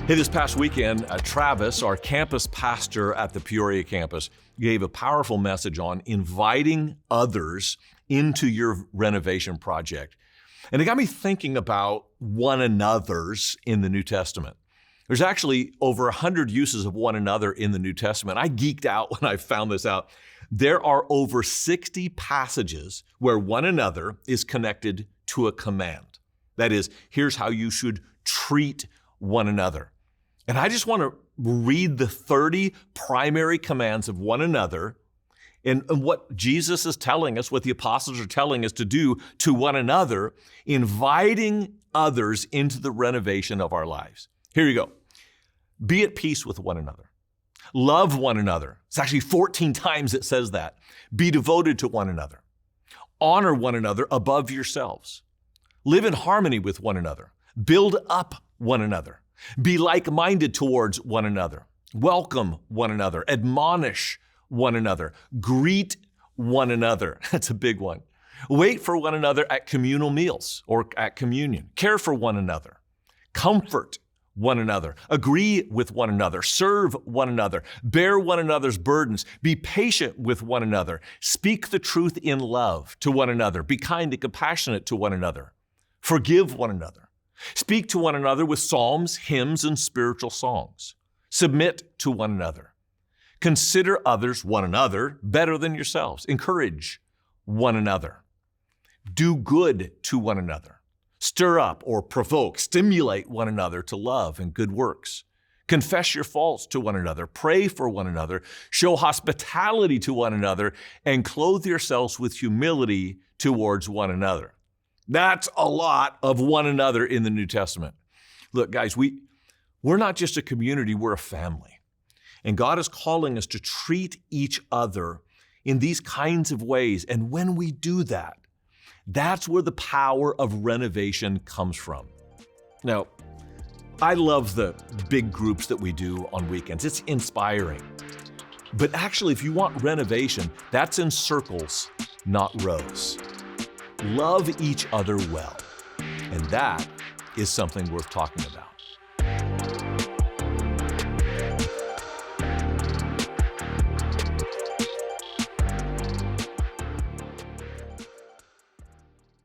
Hey, this past weekend, Travis, our campus pastor at the Peoria campus, gave a powerful message on inviting others into your renovation project. And it got me thinking about one another's in the New Testament. There's actually over 100 uses of one another in the New Testament. I geeked out when I found this out. There are over 60 passages where one another is connected to a command. That is, here's how you should treat one another. And I just want to read the 30 primary commands of one another and what Jesus is telling us, what the apostles are telling us to do to one another, inviting others into the renovation of our lives. Here you go. Be at peace with one another. Love one another. It's actually 14 times it says that. Be devoted to one another. Honor one another above yourselves. Live in harmony with one another. Build up one another. Be like-minded towards one another. Welcome one another. Admonish one another. Greet one another. That's a big one. Wait for one another at communal meals or at communion. Care for one another. Comfort one another. Agree with one another. Serve one another. Bear one another's burdens. Be patient with one another. Speak the truth in love to one another. Be kind and compassionate to one another. Forgive one another. Speak to one another with psalms, hymns, and spiritual songs. Submit to one another. Consider others, one another, better than yourselves. Encourage one another. Do good to one another. Stir up or provoke, stimulate one another to love and good works. Confess your faults to one another. Pray for one another. Show hospitality to one another, and clothe yourselves with humility towards one another. That's a lot of one another in the New Testament. Look, guys, we're not just a community, we're a family. And God is calling us to treat each other in these kinds of ways. And when we do that, that's where the power of renovation comes from. Now, I love the big groups that we do on weekends. It's inspiring. But actually, if you want renovation, that's in circles, not rows. Love each other well. And that is something worth talking about.